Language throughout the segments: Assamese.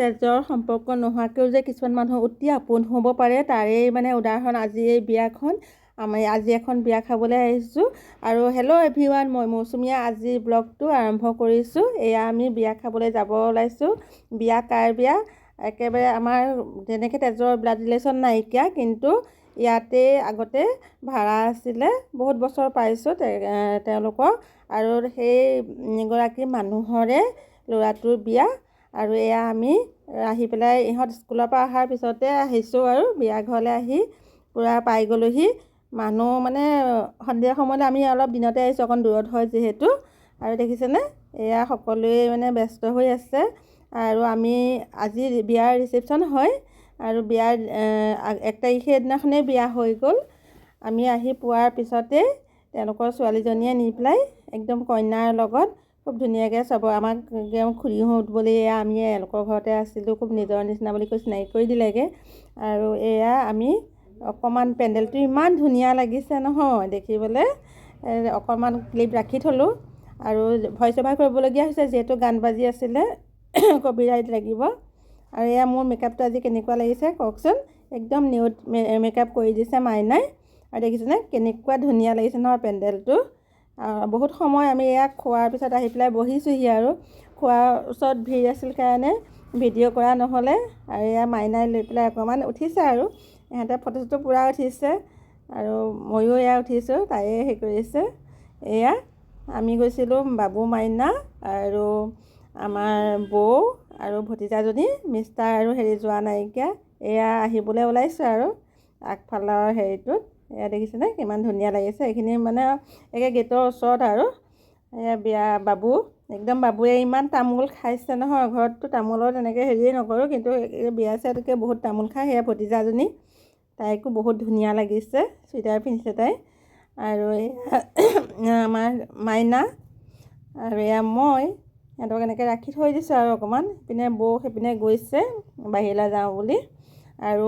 তেজৰ সম্পৰ্ক নোহোৱাকৈও যে কিছুমান মানুহ অতি আপোন হ'ব পাৰে, তাৰেই মানে উদাহৰণ আজি এই বিয়াখন। আমি আজি এখন বিয়া খাবলৈ আহিছোঁ। আৰু হেল্ল' এভৰিৱান, মই মৌচুমীয়ে আজি ব্লগটো আৰম্ভ কৰিছোঁ। এয়া আমি বিয়া খাবলৈ যাব ওলাইছোঁ। বিয়া কাৰ বিয়া? একেবাৰে আমাৰ যেনেকৈ তেজৰ ব্লাড ৰিলেশ্যন নাইকিয়া, কিন্তু ইয়াতে আগতে ভাড়া আছিলে, বহুত বছৰ পাইছোঁ তেওঁলোকক। আৰু সেই গৰাকী মানুহৰে ল'ৰাটোৰ বিয়া। আৰু এয়া আমি আহি পেলাই ইহঁত স্কুলৰ পৰা অহাৰ পিছতে আহিছোঁ আৰু বিয়া ঘৰলৈ আহি পূৰা পাই গ'লোহি। মানুহ মানে সন্ধিয়া সময়লৈ আমি অলপ দিনতে আহিছোঁ, অকণ দূৰত হয় যিহেতু। আৰু দেখিছেনে, এয়া সকলোৱে মানে ব্যস্ত হৈ আছে। আৰু আমি আজি বিয়াৰ ৰিচেপশ্যন হয়, আৰু বিয়াৰ 1 তাৰিখে দিনাখনেই বিয়া হৈ গ'ল। আমি আহি পোৱাৰ পিছতেই তেওঁলোকৰ ছোৱালীজনীয়ে নি পেলাই একদম কইনাৰ লগত খুব ধুনীয়াকৈ আমাক খুৰীহঁত বুলি আমি এওঁলোকৰ ঘৰতে আছিলোঁ, খুব নিজৰ নিচিনা বুলি কৈ চিনাকি কৰি দিলেগৈ। আৰু এয়া আমি অকণমান পেণ্ডেলটো ইমান ধুনীয়া লাগিছে নহয় দেখিবলৈ, অকণমান ক্লিপ ৰাখি থ'লোঁ। আৰু ভইচ অভাৰ কৰিবলগীয়া হৈছে যিহেতু গান বাজি আছিলে, কপিৰাইট লাগিব। আৰু এয়া মোৰ মেকআপটো আজি কেনেকুৱা লাগিছে কওকচোন। একদম নিউড মেকআপ কৰি দিছে মাইনাই। আৰু দেখিছেনে কেনেকুৱা ধুনীয়া লাগিছে নহয় পেণ্ডেলটো। বহুত সময় আমি ইয়াক খোৱাৰ পিছত আহি পেলাই বহিছোঁহি, আৰু খোৱাৰ ওচৰত ভিৰ আছিল কাৰণে ভিডিঅ' কৰা নহ'লে। আৰু এয়া মাইনাই লৈ পেলাই অকণমান উঠিছে, আৰু ইহঁতে ফটো চটো পূৰা উঠিছে। আৰু ময়ো এয়া উঠিছোঁ, তাইয়ে হেৰি কৰিছে। এয়া আমি গৈছিলোঁ বাবু, মাইনা আৰু আমাৰ বৌ আৰু ভতিজাজনী, মিষ্টাৰ আৰু হেৰি যোৱা নাইকিয়া। এয়া আহিবলৈ ওলাইছোঁ আৰু আগফালৰ হেৰিটোত। এয়া দেখিছেনে কিমান ধুনীয়া লাগিছে। এইখিনি মানে একে গেটৰ ওচৰত আৰু এয়া বিয়া বাবু, একদম বাবুৱে ইমান তামোল খাইছে নহয়। ঘৰততো তামোলৰ তেনেকৈ হেৰিয়ে নকৰোঁ, কিন্তু বিয়া চিয়াতকৈ বহুত তামোল খায়। সেয়া ভতিজাজনী, তাইকো বহুত ধুনীয়া লাগিছে, চুইদাৰ পিন্ধিছে তাই। আৰু এয়া আমাৰ মাইনা, আৰু এয়া মই সিহঁতক এনেকৈ ৰাখি থৈ দিছোঁ। আৰু অকণমান সেইপিনে বৌ সেইপিনে গৈছে বাহিৰলৈ যাওঁ বুলি। আৰু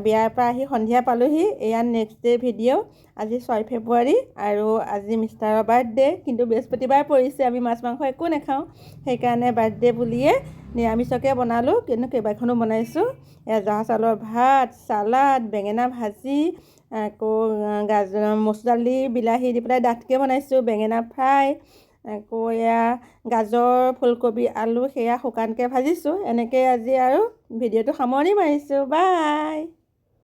বিয়াৰ পৰা আহি সন্ধিয়া পালোহি। এয়া নেক্সট ডে' ভিডিঅ'। আজি 6 ফেব্ৰুৱাৰী, আৰু আজি মিষ্টাৰৰ বাৰ্থডে', কিন্তু বৃহস্পতিবাৰ পৰিছে, আমি মাছ মাংস একো নাখাওঁ। সেইকাৰণে বাৰ্থডে' বুলিয়ে নিৰামিষকে বনালোঁ, কিন্তু কেইবাখনো বনাইছোঁ। এয়া জহা চাউলৰ ভাত, চালাড, বেঙেনা ভাজি, আকৌ মচুৰ দালি বিলাহী দি পেলাই ডাঠকৈ বনাইছোঁ, বেঙেনা ফ্ৰাই, আকৌ এয়া গাজৰ, ফুলকবি, আলু সেয়া শুকানকৈ ভাজিছোঁ। এনেকৈ আজি আৰু ভিডিঅ'টো সামৰণি মাৰিছোঁ। বাই।